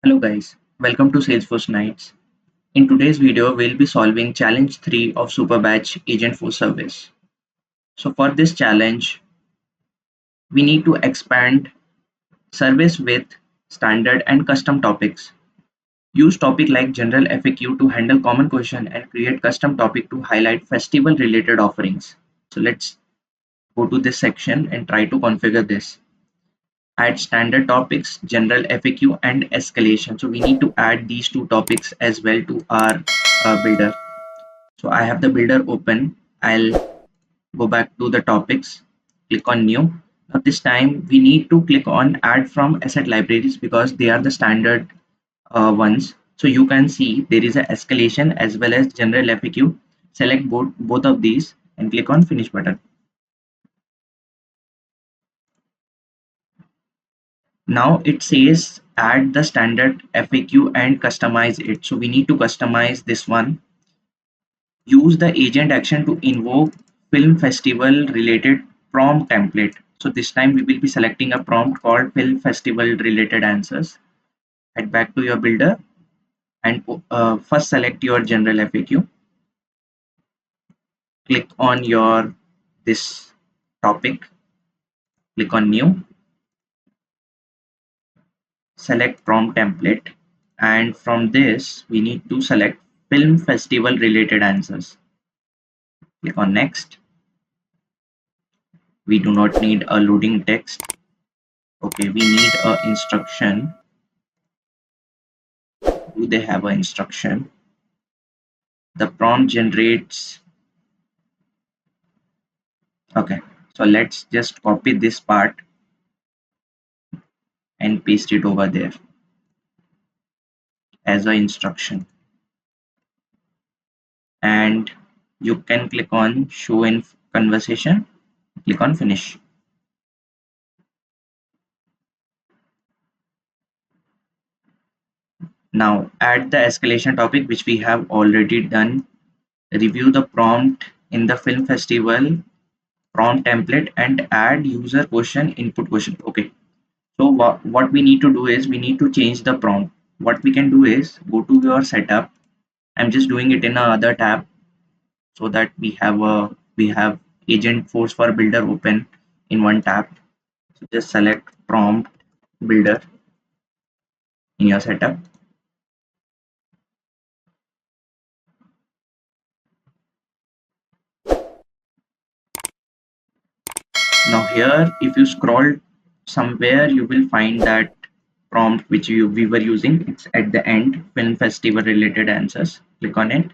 Hello guys, welcome to Salesforce Nights. In today's video, we'll be solving challenge 3 of Superbadge Agentforce Service. So for this challenge, we need to expand service with standard and custom topics. Use topic like general FAQ to handle common question and create custom topic to highlight festival related offerings. So let's go to this section and try to configure this. Add standard topics, general FAQ and escalation. So we need to add these two topics as well to our builder. So I have the builder open. I'll go back to the topics, click on new. Now this time we need to click on add from asset libraries because they are the standard ones. So you can see there is a escalation as well as general FAQ. Select both of these and click on finish button. Now it says add the standard FAQ and customize it. So we need to customize this one. Use the agent action to invoke film festival related prompt template. So this time we will be selecting a prompt called film festival related answers. Head back to your builder and first select your general FAQ. Click on your this topic. Click on new. Select prompt template, and from this we need to select film festival related answers. Click on next. We do not need a loading text. Okay, we need a instruction. Do they have an instruction? The prompt generates. Okay, so let's just copy this part and paste it over there as an instruction, and you can click on show in conversation. Click on finish. Now add the escalation topic which we have already done. Review the prompt in the film festival prompt template and add user question input question. Okay, so what we need to do is we need to change the prompt. What we can do is go to your setup. I'm just doing it in another tab so that we have Agentforce for builder open in one tab. So just select prompt builder in your setup. Now here, if you scroll somewhere, you will find that prompt which we were using. It's at the end, film festival related answers. Click on it.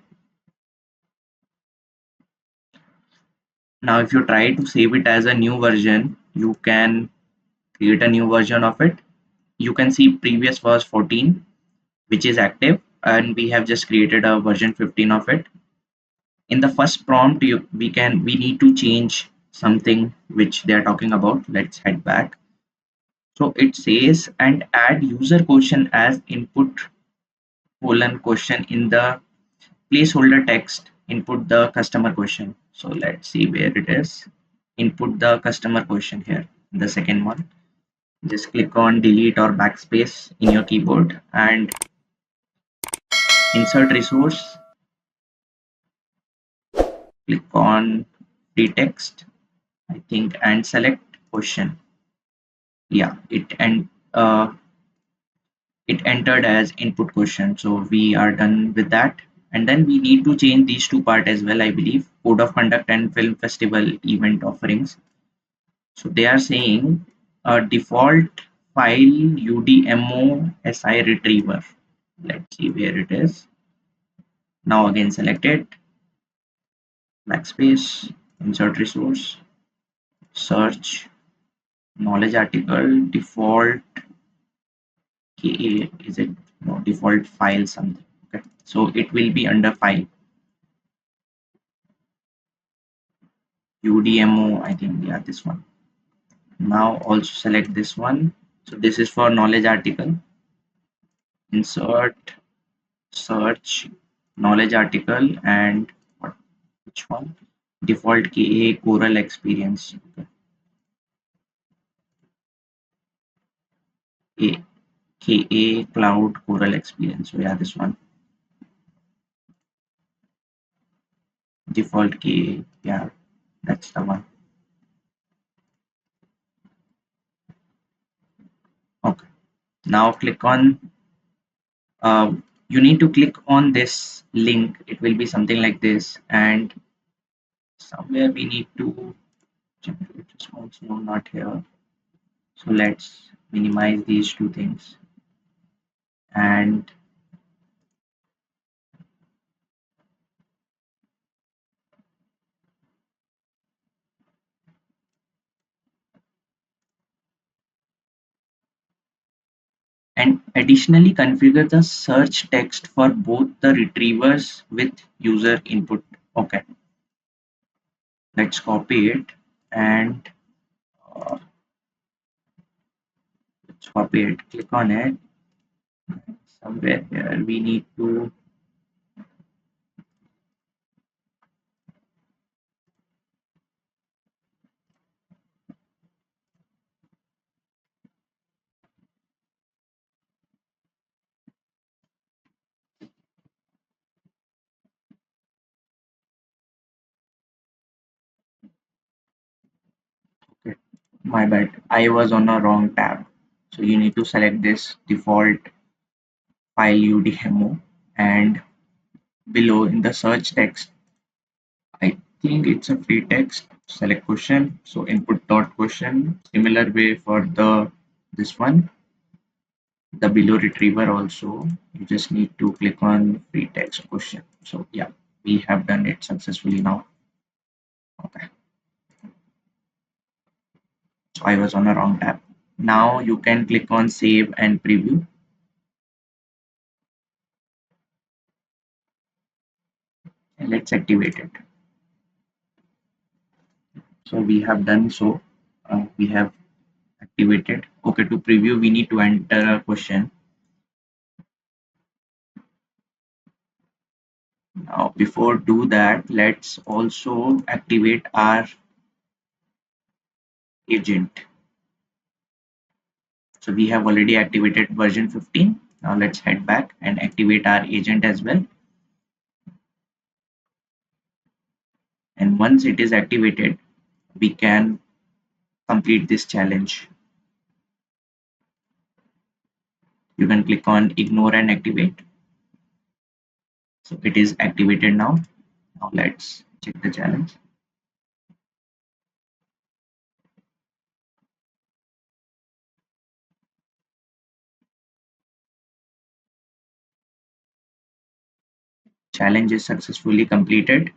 Now if you try to save it as a new version, you can create a new version of it. You can see previous was 14, which is active, and we have just created a version 15 of it. In the first prompt, we need to change something which they are talking about. Let's head back. So it says and add user question as input colon question in the placeholder text. Input the customer question. So let's see where it is. Input the customer question here. The second one. Just click on delete or backspace in your keyboard and insert resource. Click on free text, I think, and select question. Yeah, it entered as input question, so we are done with that. And then we need to change these two part as well, I believe, code of conduct and film festival event offerings. So they are saying a default file udmo si retriever. Let's see where it is. Now again select it, backspace, insert resource, search, knowledge article, default ka, is it? No, default file something. Okay, so it will be under file udmo, I think. Yeah, this one. Now also select this one. So this is for knowledge article. Insert, search, knowledge article, and what? Which one? Default ka coral experience. Okay. KA Cloud Coral Experience. So yeah, this one, default KA. Yeah, that's the one. Okay. Now click on. Uh, you need to click on this link. It will be something like this, and somewhere we need to generate response. No, not here. So let's minimize these two things, and additionally configure the search text for both the retrievers with user input. Okay, let's copy it, and uh, let's copy it, click on it. Somewhere here we need to, okay, my bad, I was on a wrong tab. So you need to select this default file UDMO, and below in the search text, I think it's a free text, select question. So input dot question, similar way for the this one, the below retriever also. You just need to click on free text question. So yeah, we have done it successfully now. Okay, so I was on a wrong tab. Now you can click on save and preview, and let's activate it. So we have done so. We have activated. Okay, to preview we need to enter a question. Now before do that, let's also activate our agent. So we have already activated version 15. Now let's head back and activate our agent as well. And once it is activated, we can complete this challenge. You can click on ignore and activate. So it is activated now. Now let's check the challenge. Challenge is successfully completed.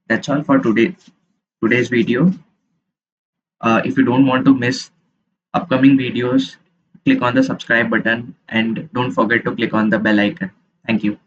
That's all for today's video. If you don't want to miss upcoming videos, click on the subscribe button and don't forget to click on the bell icon. Thank you.